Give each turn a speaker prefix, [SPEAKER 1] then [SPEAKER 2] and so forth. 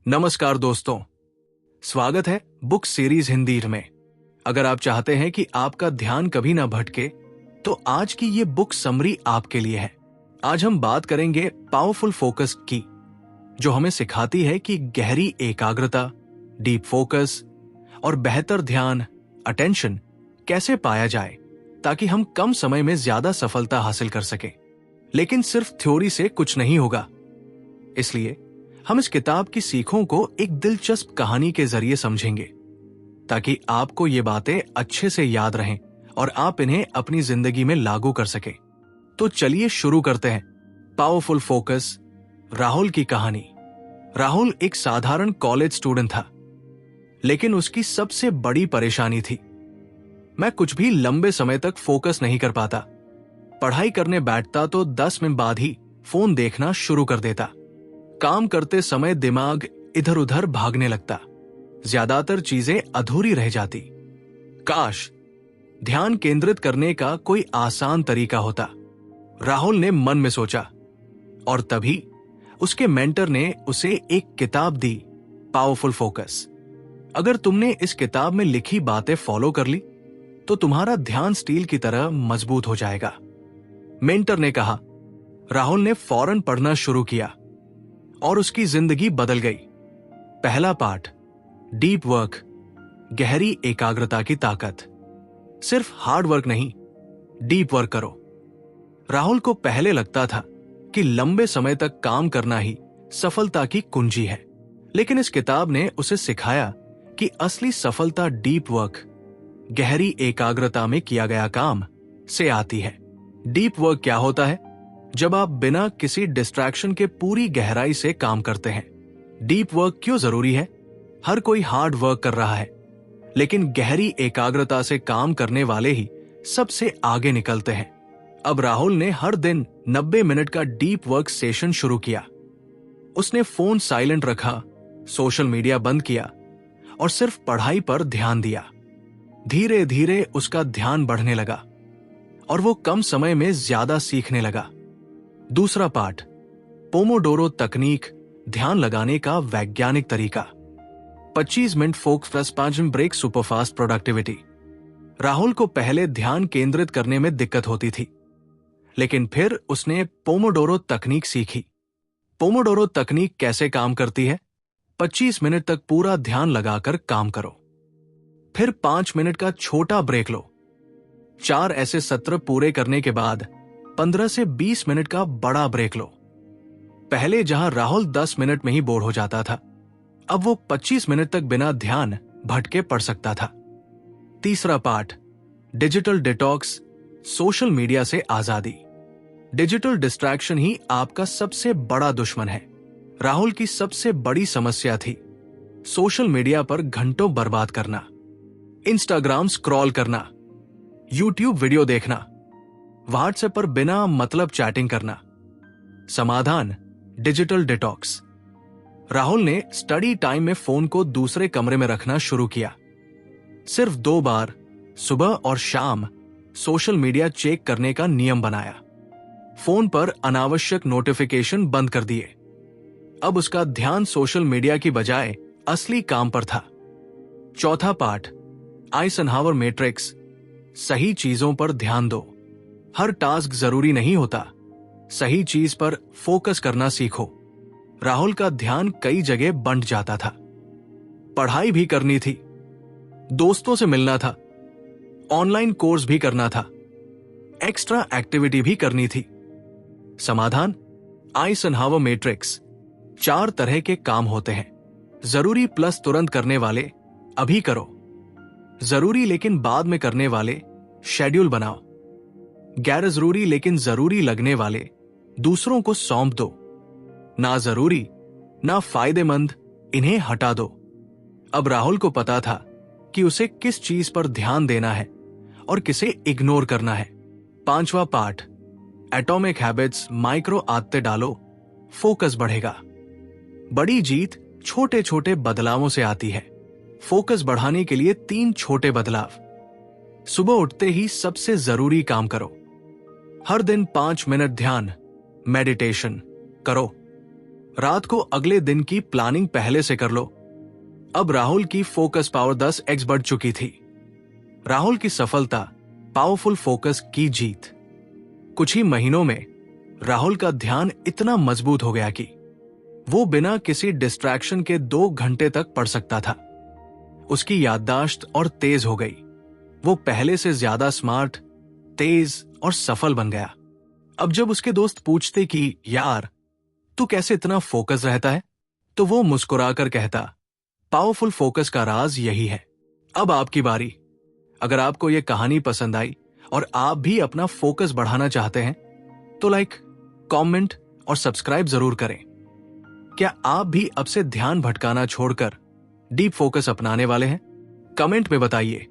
[SPEAKER 1] नमस्कार दोस्तों, स्वागत है बुक सीरीज हिंदी में। अगर आप चाहते हैं कि आपका ध्यान कभी ना भटके तो आज की ये बुक समरी आपके लिए है। आज हम बात करेंगे पावरफुल फोकस की, जो हमें सिखाती है कि गहरी एकाग्रता, डीप फोकस और बेहतर ध्यान, अटेंशन कैसे पाया जाए ताकि हम कम समय में ज्यादा सफलता हासिल कर सकें। लेकिन सिर्फ थ्योरी से कुछ नहीं होगा, इसलिए हम इस किताब की सीखों को एक दिलचस्प कहानी के जरिए समझेंगे ताकि आपको ये बातें अच्छे से याद रहें और आप इन्हें अपनी जिंदगी में लागू कर सकें। तो चलिए शुरू करते हैं। पावरफुल फोकस, राहुल की कहानी। राहुल एक साधारण कॉलेज स्टूडेंट था, लेकिन उसकी सबसे बड़ी परेशानी थी, मैं कुछ भी लंबे समय तक फोकस नहीं कर पाता। पढ़ाई करने बैठता तो 10 मिनट बाद ही फोन देखना शुरू कर देता। काम करते समय दिमाग इधर उधर भागने लगता, ज्यादातर चीजें अधूरी रह जाती। काश ध्यान केंद्रित करने का कोई आसान तरीका होता, राहुल ने मन में सोचा। और तभी उसके मेंटर ने उसे एक किताब दी, पावरफुल फोकस। अगर तुमने इस किताब में लिखी बातें फॉलो कर ली तो तुम्हारा ध्यान स्टील की तरह मजबूत हो जाएगा, मेंटर ने कहा। राहुल ने फौरन पढ़ना शुरू किया और उसकी जिंदगी बदल गई। पहला पाठ, डीप वर्क, गहरी एकाग्रता की ताकत। सिर्फ हार्ड वर्क नहीं, डीप वर्क करो। राहुल को पहले लगता था कि लंबे समय तक काम करना ही सफलता की कुंजी है, लेकिन इस किताब ने उसे सिखाया कि असली सफलता डीप वर्क, गहरी एकाग्रता में किया गया काम से आती है। डीप वर्क क्या होता है? जब आप बिना किसी डिस्ट्रैक्शन के पूरी गहराई से काम करते हैं। डीप वर्क क्यों जरूरी है? हर कोई हार्ड वर्क कर रहा है, लेकिन गहरी एकाग्रता से काम करने वाले ही सबसे आगे निकलते हैं। अब राहुल ने हर दिन 90 मिनट का डीप वर्क सेशन शुरू किया। उसने फोन साइलेंट रखा, सोशल मीडिया बंद किया और सिर्फ पढ़ाई पर ध्यान दिया। धीरे धीरे उसका ध्यान बढ़ने लगा और वो कम समय में ज्यादा सीखने लगा। दूसरा पाठ, पोमोडोरो तकनीक, ध्यान लगाने का वैज्ञानिक तरीका। 25 minute focus plus 5 minute break, superfast productivity. Rahul को पहले ध्यान केंद्रित करने में दिक्कत होती थी, लेकिन फिर उसने पोमोडोरो तकनीक सीखी। पोमोडोरो तकनीक कैसे काम करती है? 25 मिनट तक पूरा ध्यान लगाकर काम करो, फिर 5 मिनट का छोटा ब्रेक लो। 4 ऐसे सत्र पूरे करने के बाद 15 से 20 मिनट का बड़ा ब्रेक लो। पहले जहां राहुल 10 मिनट में ही बोर हो जाता था, अब वो 25 मिनट तक बिना ध्यान भटके पढ़ सकता था। तीसरा पाठ, डिजिटल डिटॉक्स, सोशल मीडिया से आजादी। डिजिटल डिस्ट्रैक्शन ही आपका सबसे बड़ा दुश्मन है। राहुल की सबसे बड़ी समस्या थी सोशल मीडिया पर घंटों बर्बाद करना, इंस्टाग्राम स्क्रॉल करना, यूट्यूब वीडियो देखना, व्हाट्सएप पर बिना मतलब चैटिंग करना। समाधान, डिजिटल डिटॉक्स। राहुल ने स्टडी टाइम में फोन को दूसरे कमरे में रखना शुरू किया। सिर्फ 2 बार सुबह और शाम सोशल मीडिया चेक करने का नियम बनाया। फोन पर अनावश्यक नोटिफिकेशन बंद कर दिए। अब उसका ध्यान सोशल मीडिया की बजाय असली काम पर था। चौथा पाठ, आइजनहावर मैट्रिक्स, सही चीजों पर ध्यान दो। हर टास्क जरूरी नहीं होता, सही चीज पर फोकस करना सीखो। राहुल का ध्यान कई जगह बंट जाता था। पढ़ाई भी करनी थी, दोस्तों से मिलना था, ऑनलाइन कोर्स भी करना था, एक्स्ट्रा एक्टिविटी भी करनी थी। समाधान, आइजनहावर मैट्रिक्स। 4 तरह के काम होते हैं। जरूरी प्लस तुरंत करने वाले अभी करो, जरूरी लेकिन बाद में करने वाले शेड्यूल बनाओ, गैर जरूरी लेकिन जरूरी लगने वाले दूसरों को सौंप दो, ना जरूरी ना फायदेमंद इन्हें हटा दो। अब राहुल को पता था कि उसे किस चीज पर ध्यान देना है और किसे इग्नोर करना है। 5वां पाठ, एटॉमिक हैबिट्स, माइक्रो आदतें डालो, फोकस बढ़ेगा। बड़ी जीत छोटे छोटे बदलावों से आती है। फोकस बढ़ाने के लिए 3 छोटे बदलाव। सुबह उठते ही सबसे जरूरी काम करो। हर दिन 5 मिनट ध्यान, मेडिटेशन करो। रात को अगले दिन की प्लानिंग पहले से कर लो। अब राहुल की फोकस पावर 10x बढ़ चुकी थी। राहुल की सफलता, पावरफुल फोकस की जीत। कुछ ही महीनों में राहुल का ध्यान इतना मजबूत हो गया कि वो बिना किसी डिस्ट्रैक्शन के 2 घंटे तक पढ़ सकता था। उसकी याददाश्त और तेज हो गई। वो पहले से ज्यादा स्मार्ट, तेज और सफल बन गया। अब जब उसके दोस्त पूछते कि यार तू कैसे इतना फोकस रहता है, तो वो मुस्कुराकर कहता, पावरफुल फोकस का राज यही है। अब आपकी बारी। अगर आपको यह कहानी पसंद आई और आप भी अपना फोकस बढ़ाना चाहते हैं तो लाइक, कमेंट और सब्सक्राइब जरूर करें। क्या आप भी अब से ध्यान भटकाना छोड़कर डीप फोकस अपनाने वाले हैं? कमेंट में बताइए।